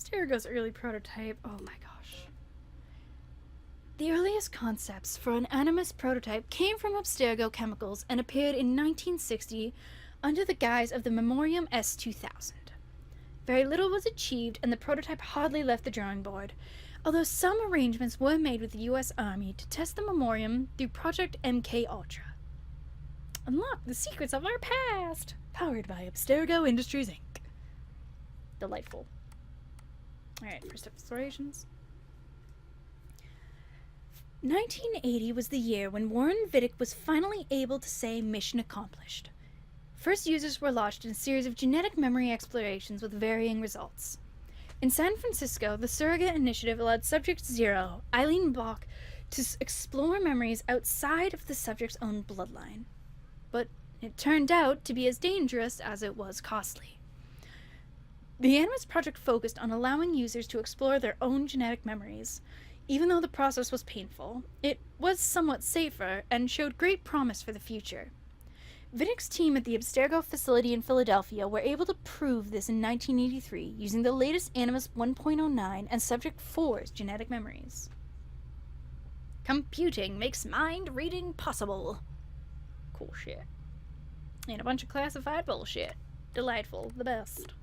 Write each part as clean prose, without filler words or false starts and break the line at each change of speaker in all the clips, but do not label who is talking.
Abstergo's early prototype. Oh my gosh. The earliest concepts for an animus prototype came from Abstergo Chemicals and appeared in 1960 under the guise of the Memoriam S2000. Very little was achieved and the prototype hardly left the drawing board, although some arrangements were made with the US Army to test the Memoriam through Project MK Ultra. Unlock the secrets of our past! Powered by Abstergo Industries, Inc. Delightful. Alright, first explorations. 1980 was the year when Warren Vidic was finally able to say mission accomplished. First users were launched in a series of genetic memory explorations with varying results. In San Francisco, the Surrogate Initiative allowed Subject Zero, Eileen Bach, to explore memories outside of the subject's own bloodline. But it turned out to be as dangerous as it was costly. The Animus Project focused on allowing users to explore their own genetic memories. Even though the process was painful, it was somewhat safer and showed great promise for the future. Vidic's team at the Abstergo facility in Philadelphia were able to prove this in 1983 using the latest Animus 1.09 and Subject 4's genetic memories. Computing makes mind reading possible. Cool shit. And a bunch of classified bullshit. Delightful. The best.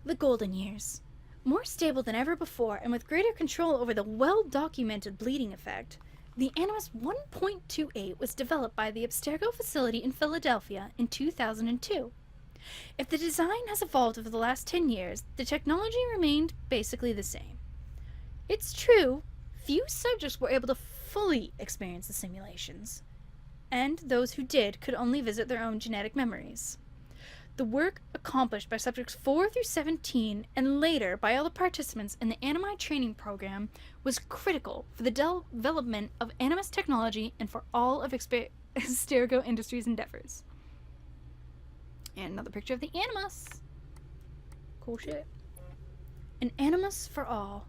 The Golden Years. More stable than ever before and with greater control over the well-documented bleeding effect, the Animus 1.28 was developed by the Abstergo facility in Philadelphia in 2002. If the design has evolved over the last 10 years, the technology remained basically the same. It's true, few subjects were able to fully experience the simulations, and those who did could only visit their own genetic memories. The work accomplished by subjects 4 through 17 and later by all the participants in the Animi training program was critical for the development of Animus technology and for all of Abstergo Industries' endeavors. And another picture of the Animus. Cool shit. An Animus for all.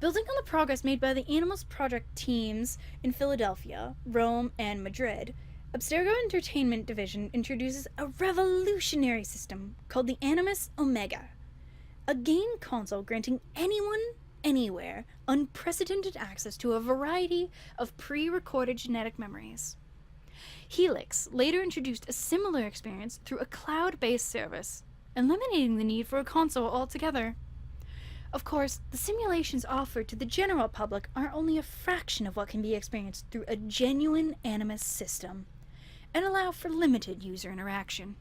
Building on the progress made by the Animus Project teams in Philadelphia, Rome, and Madrid, Abstergo Entertainment Division introduces a revolutionary system called the Animus Omega, a game console granting anyone, anywhere, unprecedented access to a variety of pre-recorded genetic memories. Helix later introduced a similar experience through a cloud-based service, eliminating the need for a console altogether. Of course, the simulations offered to the general public are only a fraction of what can be experienced through a genuine Animus system, and allow for limited user interaction.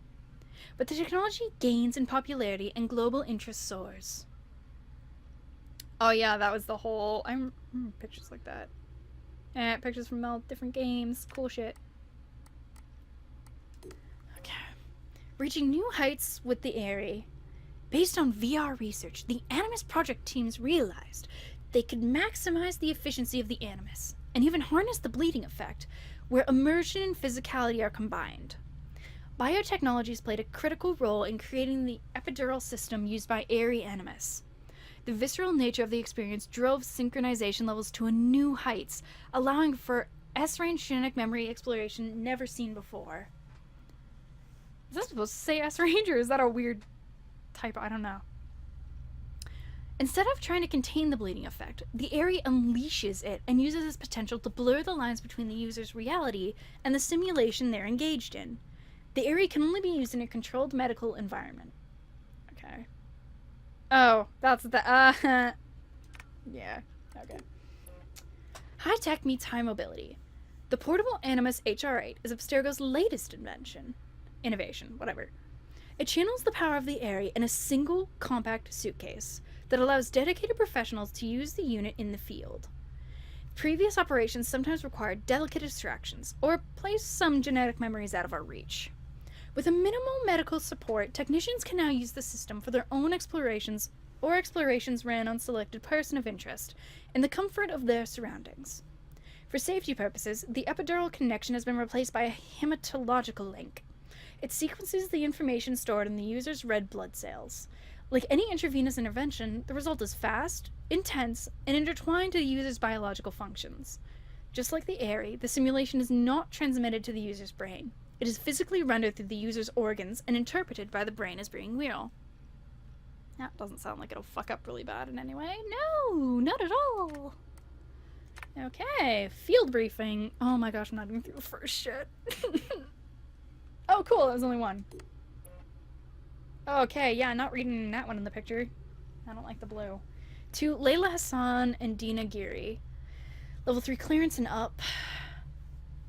But the technology gains in popularity and global interest soars. Oh yeah, that was the whole... pictures like that. Pictures from all different games. Cool shit. Okay. Reaching new heights with the Airy. Based on VR research, the Animus Project teams realized they could maximize the efficiency of the Animus, and even harness the bleeding effect, where immersion and physicality are combined. Biotechnologies played a critical role in creating the epidural system used by Airy Animus. The visceral nature of the experience drove synchronization levels to a new heights, allowing for S-range genetic memory exploration never seen before. Is that supposed to say S-range, or is that a weird typo? I don't know. Instead of trying to contain the bleeding effect, the Airy unleashes it and uses its potential to blur the lines between the user's reality and the simulation they're engaged in. The Airy can only be used in a controlled medical environment. Okay. Oh, that's the... yeah, okay. High tech meets high mobility. The portable Animus HR8 is Abstergo's latest innovation, whatever. It channels the power of the Airy in a single, compact suitcase that allows dedicated professionals to use the unit in the field. Previous operations sometimes required delicate extractions, or placed some genetic memories out of our reach. With a minimal medical support, technicians can now use the system for their own explorations, or explorations ran on selected person of interest, in the comfort of their surroundings. For safety purposes, the epidural connection has been replaced by a hematological link. It sequences the information stored in the user's red blood cells. Like any intravenous intervention, the result is fast, intense, and intertwined to the user's biological functions. Just like the Airy, the simulation is not transmitted to the user's brain. It is physically rendered through the user's organs and interpreted by the brain as being real. That doesn't sound like it'll fuck up really bad in any way. No, not at all. Okay, field briefing. Oh my gosh, I'm not even through the first shit. Oh, cool, that was only one. Okay, yeah, not reading that one in the picture. I don't like the blue. To Layla Hassan and Dina Giri. Level 3 clearance and up.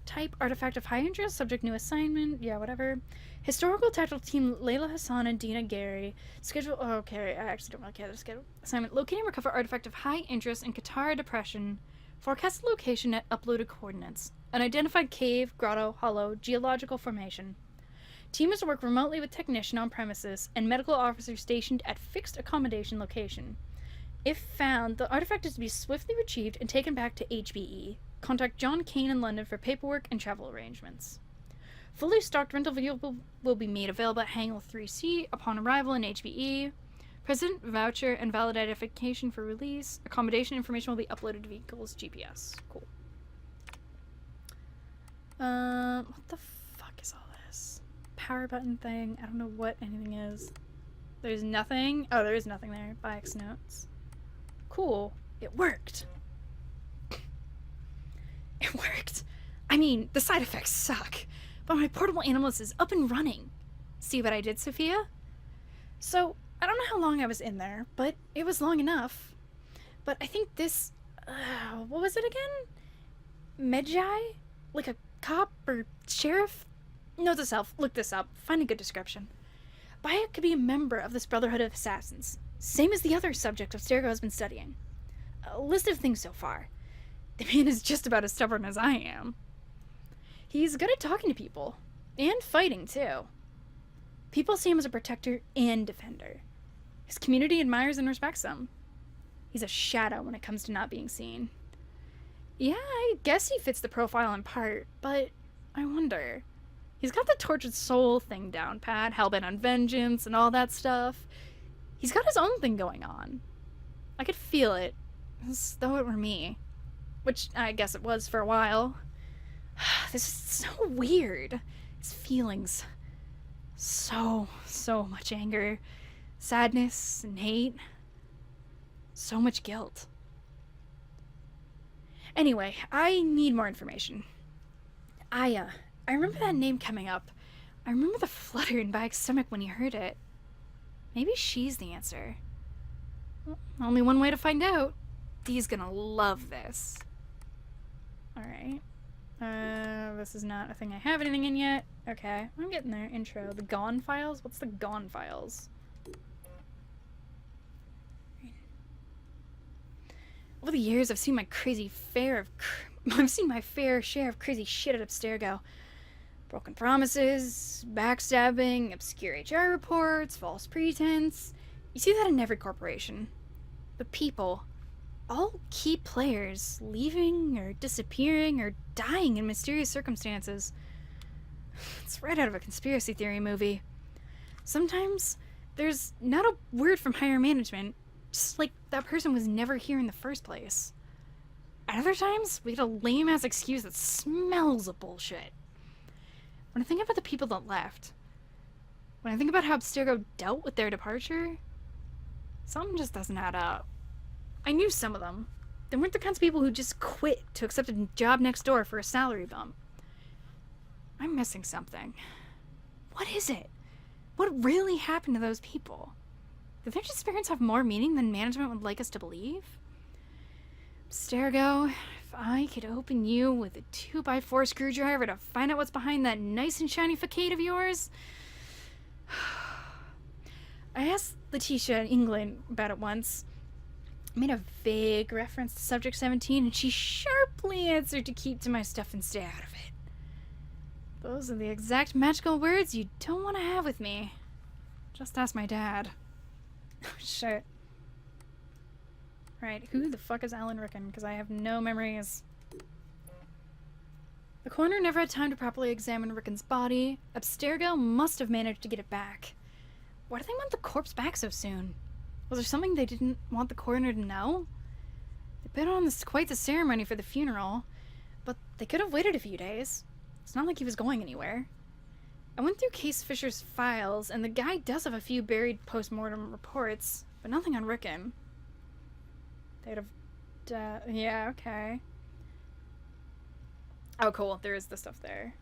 Type, artifact of high interest, subject new assignment, yeah, whatever. Historical tactical team Layla Hassan and Dina Gary. Schedule, oh, okay, I actually don't really care the schedule. Assignment, locate and recover artifact of high interest in Qatar Depression. Forecast location at uploaded coordinates. An identified cave, grotto, hollow, geological formation. Team is to work remotely with technician on premises and medical officer stationed at fixed accommodation location. If found, the artifact is to be swiftly retrieved and taken back to HBE. Contact John Kane in London for paperwork and travel arrangements. Fully stocked rental vehicle will be made available at Hangar 3C upon arrival in HBE. Present voucher and valid identification for release. Accommodation information will be uploaded to vehicle's GPS. Cool. What the fuck is all this? Power button thing. I don't know what anything is. There's nothing. Oh, there is nothing there. Bayek's notes. Cool. It worked. It worked. I mean, the side effects suck, but my portable analyst is up and running. See what I did, Sophia? So, I don't know how long I was in there, but it was long enough. But I think this, what was it again? Medjay? Like a cop or sheriff? Note to self, look this up, find a good description. Bayek could be a member of this Brotherhood of Assassins, same as the other subject Abstergo has been studying. A list of things so far. The man is just about as stubborn as I am. He's good at talking to people, and fighting too. People see him as a protector and defender. His community admires and respects him. He's a shadow when it comes to not being seen. Yeah, I guess he fits the profile in part, but I wonder. He's got the tortured soul thing down pat, hellbent on vengeance and all that stuff. He's got his own thing going on. I could feel it, as though it were me. Which I guess it was for a while. This is so weird. His feelings. So much anger, sadness, and hate. So much guilt. Anyway, I need more information. I remember that name coming up. I remember the flutter in Bayek's stomach when he heard it. Maybe she's the answer. Well, only one way to find out. Dee's gonna love this. Alright. This is not a thing I have anything in yet. Okay, I'm getting there. Intro. The Gone Files? What's the Gone Files? Over the years, I've seen my my fair share of crazy shit at Abstergo. Broken promises, backstabbing, obscure HR reports, false pretense. You see that in every corporation. But people, all key players, leaving or disappearing or dying in mysterious circumstances. It's right out of a conspiracy theory movie. Sometimes there's not a word from higher management, just like that person was never here in the first place. At other times, we get a lame-ass excuse that smells of bullshit. When I think about the people that left, when I think about how Abstergo dealt with their departure, something just doesn't add up. I knew some of them. They weren't the kinds of people who just quit to accept a job next door for a salary bump. I'm missing something. What is it? What really happened to those people? Did their disappearance have more meaning than management would like us to believe? Abstergo, if I could open you with a 2x4 screwdriver to find out what's behind that nice and shiny facade of yours... I asked Letitia in England about it once. I made a vague reference to Subject 17, and she sharply answered to keep to my stuff and stay out of it. Those are the exact magical words you don't want to have with me. Just ask my dad. Oh, shit. Right, who the fuck is Alan Rickon? Because I have no memories. The coroner never had time to properly examine Rickon's body. Abstergo must have managed to get it back. Why do they want the corpse back so soon? Was there something they didn't want the coroner to know? They put on quite the ceremony for the funeral, but they could have waited a few days. It's not like he was going anywhere. I went through Case Fisher's files, and the guy does have a few buried post-mortem reports, but nothing on Rickon. They'd have... yeah, okay. Oh, cool. There is the stuff there.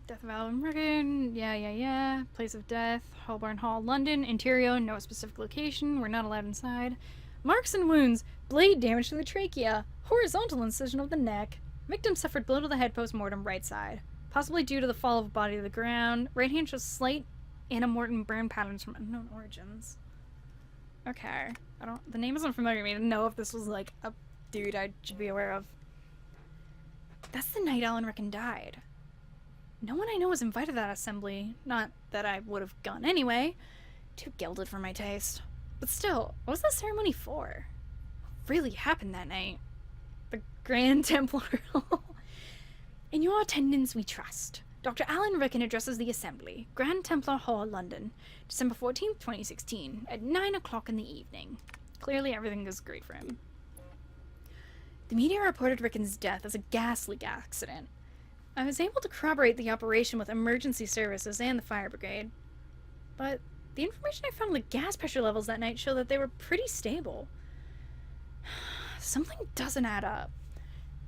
Death of Alan Rickon. Yeah. Place of death. Holborn Hall, London. Interior. No specific location. We're not allowed inside. Marks and wounds. Blade damage to the trachea. Horizontal incision of the neck. Victim suffered blow to the head post-mortem, right side. Possibly due to the fall of a body to the ground. Right hand shows slight antemortem burn patterns from unknown origins. Okay. The name isn't familiar to me to know if this was like a dude I should be aware of. That's the night Alan Rickon died. No one I know was invited to that assembly. Not that I would have gone anyway. Too gilded for my taste. But still, what was that ceremony for? What really happened that night? The Grand Templar. In your attendance we trust. Dr. Alan Rickon addresses the assembly. Grand Templar Hall, London. December 14th, 2016. At 9 o'clock in the evening. Clearly everything goes great for him. The media reported Rickon's death as a gas leak accident. I was able to corroborate the operation with emergency services and the fire brigade. But the information I found on the gas pressure levels that night showed that they were pretty stable. Something doesn't add up.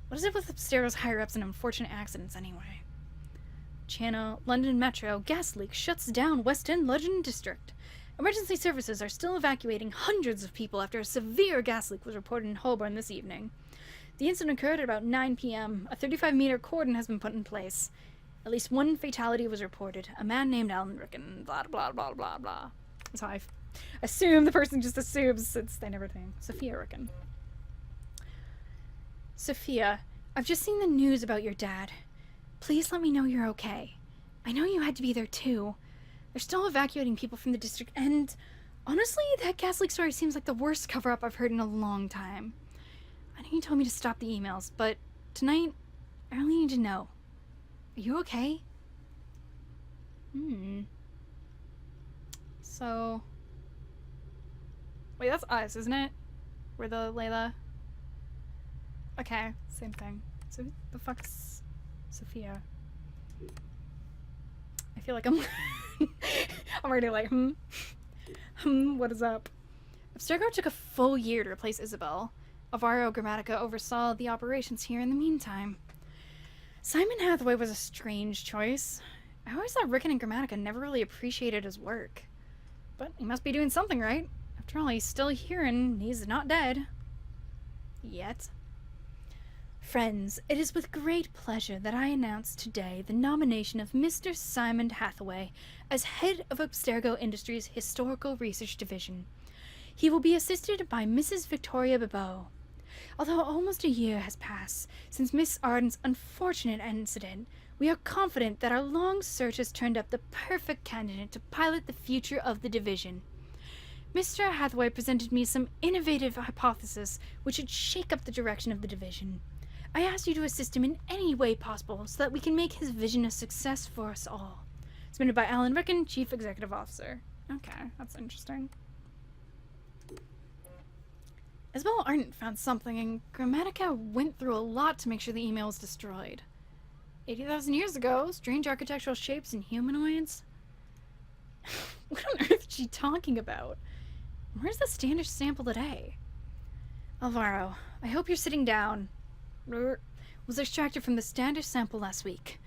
What is it with upstairs higher-ups and unfortunate accidents anyway? Channel, London Metro, gas leak shuts down West End London District. Emergency services are still evacuating hundreds of people after a severe gas leak was reported in Holborn this evening. The incident occurred at about 9 p.m. A 35-meter cordon has been put in place. At least one fatality was reported. A man named Alan Rickon. Blah, blah, blah, blah, blah. So I assume the person just assumes since they never think. Sophia Rickon. Sophia, I've just seen the news about your dad. Please let me know you're okay. I know you had to be there too. They're still evacuating people from the district, and honestly, that gas leak story seems like the worst cover-up I've heard in a long time. I know you told me to stop the emails, but tonight, I really need to know. Are you okay? So... Wait, that's us, isn't it? We're the Layla. Okay, same thing. So who the fuck's Sophia? I feel like I'm... I'm already like, what is up? Abstergo took a full year to replace Isabel. Alvaro Grammatica oversaw the operations here in the meantime. Simon Hathaway was a strange choice. I always thought Rickon and Grammatica never really appreciated his work. But he must be doing something right. After all, he's still here and he's not dead. Yet. Friends, it is with great pleasure that I announce today the nomination of Mr. Simon Hathaway as head of Abstergo Industries' Historical Research Division. He will be assisted by Mrs. Victoria Bebo. Although almost a year has passed since Miss Arden's unfortunate incident, we are confident that our long search has turned up the perfect candidate to pilot the future of the division. Mr. Hathaway presented me some innovative hypotheses which should shake up the direction of the division. I ask you to assist him in any way possible so that we can make his vision a success for us all. Submitted by Alan Rickon, Chief Executive Officer. Okay, that's interesting. Isabel Arndt found something, and Grammatica went through a lot to make sure the email was destroyed. 80,000 years ago, strange architectural shapes and humanoids? What on earth is she talking about? Where's the standard sample today? Alvaro, I hope you're sitting down. Was extracted from the standard sample last week.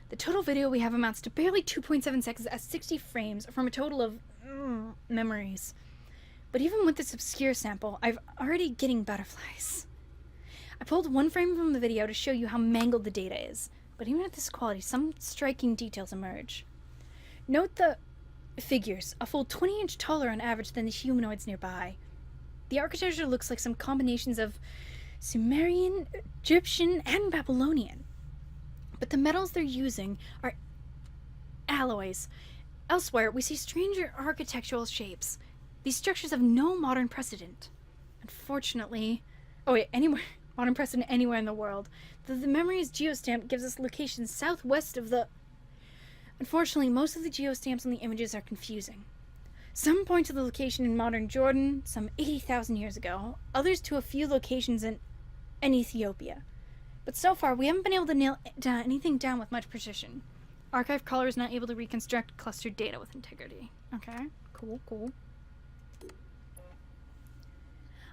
The total video we have amounts to barely 2.7 seconds at 60 frames from a total of memories. But even with this obscure sample, I'm already getting butterflies. I pulled one frame from the video to show you how mangled the data is, but even at this quality, some striking details emerge. Note the figures, a full 20 inch taller on average than the humanoids nearby. The architecture looks like some combinations of Sumerian, Egyptian, and Babylonian. But the metals they're using are alloys. Elsewhere, we see stranger architectural shapes. These structures have no modern precedent. Unfortunately... modern precedent anywhere in the world. The memory's geostamp gives us locations southwest of the... Unfortunately, most of the geostamps on the images are confusing. Some point to the location in modern Jordan, some 80,000 years ago, others to a few locations in Ethiopia. But so far, we haven't been able to nail anything down with much precision. Archive crawler is not able to reconstruct clustered data with integrity. Okay, cool, cool.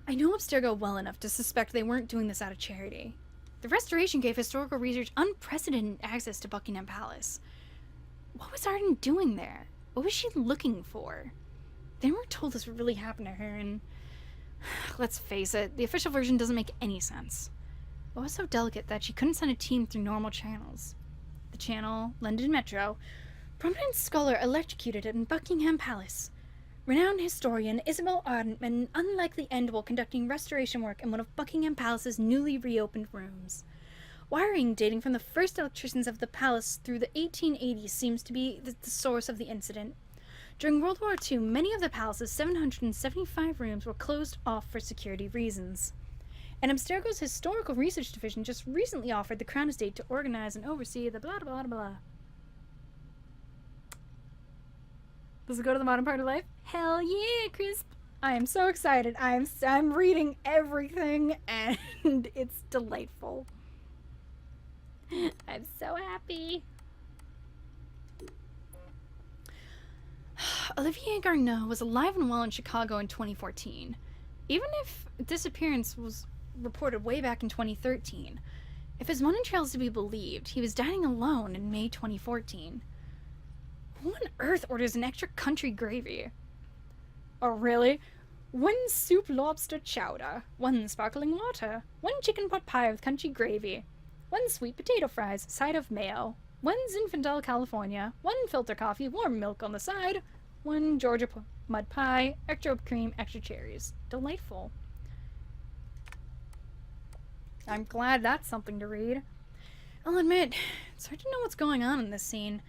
I know Abstergo well enough to suspect they weren't doing this out of charity. The restoration gave historical research unprecedented access to Buckingham Palace. What was Arden doing there? What was she looking for? They never told us what really happened to her, and let's face it, the official version doesn't make any sense. What was so delicate that she couldn't send a team through normal channels? The Channel, London Metro, prominent scholar electrocuted in Buckingham Palace. Renowned historian Isabel Arden met an unlikely end while conducting restoration work in one of Buckingham Palace's newly reopened rooms. Wiring dating from the first electricians of the palace through the 1880s seems to be the source of the incident. During World War II, many of the palace's 775 rooms were closed off for security reasons. And Abstergo's Historical Research Division just recently offered the Crown Estate to organize and oversee the blah blah blah blah. Does it go to the modern part of life? Hell yeah, Crisp! I am so excited. I'm reading everything, and it's delightful. I'm so happy. Olivier Garneau was alive and well in Chicago in 2014. Even if disappearance was reported way back in 2013, if his money trail is to be believed, he was dining alone in May 2014. Who on earth orders an extra country gravy? Oh, really? 1 soup lobster chowder, 1 sparkling water, 1 chicken pot pie with country gravy, 1 sweet potato fries, side of mayo, 1 Zinfandel California, 1 filter coffee, warm milk on the side, 1 Georgia mud pie, extra whipped cream, extra cherries. Delightful. I'm glad that's something to read. I'll admit, it's hard to know what's going on in this scene.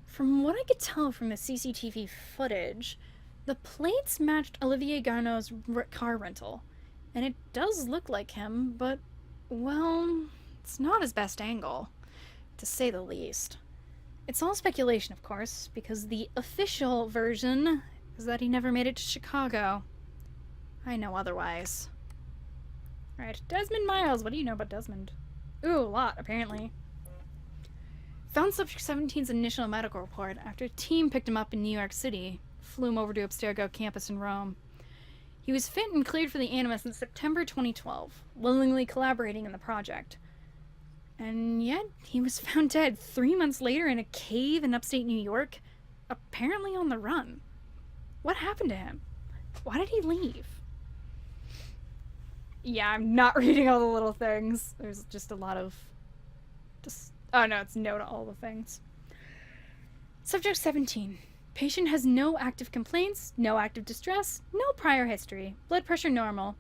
From what I could tell from the CCTV footage, the plates matched Olivier Garneau's car rental. And it does look like him, but, well, it's not his best angle, to say the least. It's all speculation, of course, because the official version is that he never made it to Chicago. I know otherwise. Alright, Desmond Miles, what do you know about Desmond? Ooh, a lot, apparently. Found Subject 17's initial medical report after a team picked him up in New York City, flew him over to Abstergo campus in Rome. He was fit and cleared for the Animus in September 2012, willingly collaborating in the project. And yet, he was found dead 3 months later in a cave in upstate New York, apparently on the run. What happened to him? Why did he leave? Yeah, I'm not reading all the little things. There's just a lot of... Oh no, it's no to all the things. Subject 17. Patient has no active complaints, no active distress, no prior history. Blood pressure normal.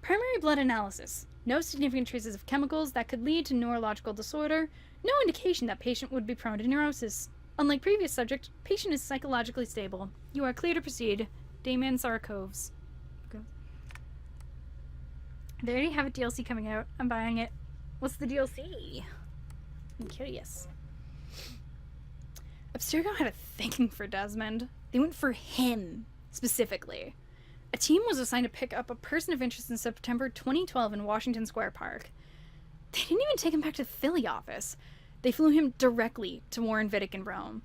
Primary blood analysis. No significant traces of chemicals that could lead to neurological disorder. No indication that patient would be prone to neurosis. Unlike previous subject, patient is psychologically stable. You are clear to proceed. Damon Sarkovs. Okay. They already have a DLC coming out. I'm buying it. What's the DLC? I'm curious. Abstergo had a thing for Desmond. They went for him, specifically. A team was assigned to pick up a person of interest in September 2012 in Washington Square Park. They didn't even take him back to the Philly office. They flew him directly to Warren Vidic in Rome.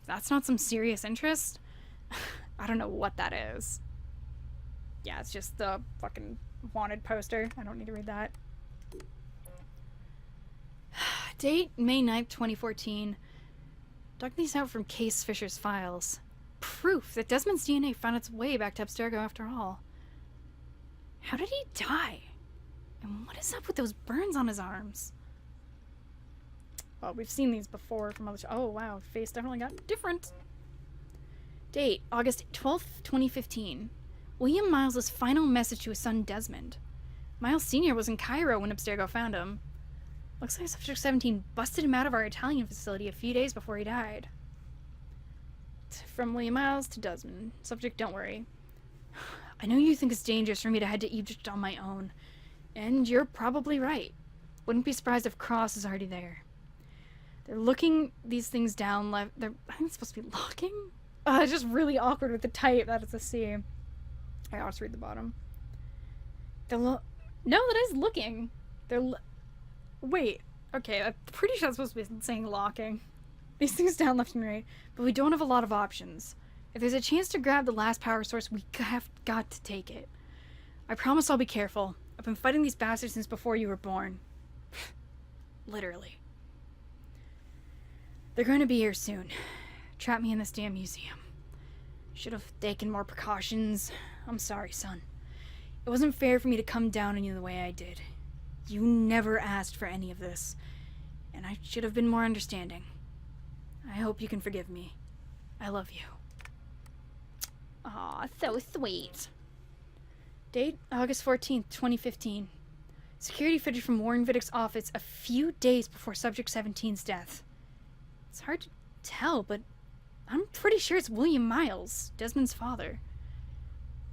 If that's not some serious interest, I don't know what that is. Yeah, it's just the fucking wanted poster. I don't need to read that. Date, May 9th, 2014. Dug these out from Case Fisher's files. Proof that Desmond's DNA found its way back to Abstergo after all. How did he die? And what is up with those burns on his arms? Well, we've seen these before from other... Oh, wow. Face definitely got different. Date, August 12th, 2015. William Miles' final message to his son Desmond. Miles Sr. was in Cairo when Abstergo found him. Looks like Subject 17 busted him out of our Italian facility a few days before he died. From William Miles to Desmond. Subject, don't worry. I know you think it's dangerous for me to head to Egypt on my own. And you're probably right. Wouldn't be surprised if Cross is already there. They're looking these things down left. I think it's supposed to be locking? It's just really awkward with the type that it's a C. I'll just read the bottom. No, that is looking. Wait. Okay, I'm pretty sure that's supposed to be saying locking. These things down left and right, but we don't have a lot of options. If there's a chance to grab the last power source, we have got to take it. I promise I'll be careful. I've been fighting these bastards since before you were born. Literally. They're going to be here soon. Trap me in this damn museum. Should have taken more precautions. I'm sorry, son. It wasn't fair for me to come down on you the way I did. You never asked for any of this, and I should have been more understanding. I hope you can forgive me. I love you. Aw, so sweet. Date, August 14th, 2015. Security footage from Warren Vidick's office a few days before Subject 17's death. It's hard to tell, but I'm pretty sure it's William Miles, Desmond's father.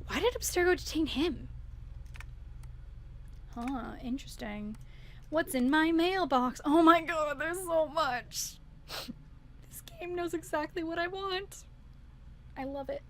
Why did Abstergo detain him? Huh, interesting. What's in my mailbox? Oh my god, there's so much. This game knows exactly what I want. I love it.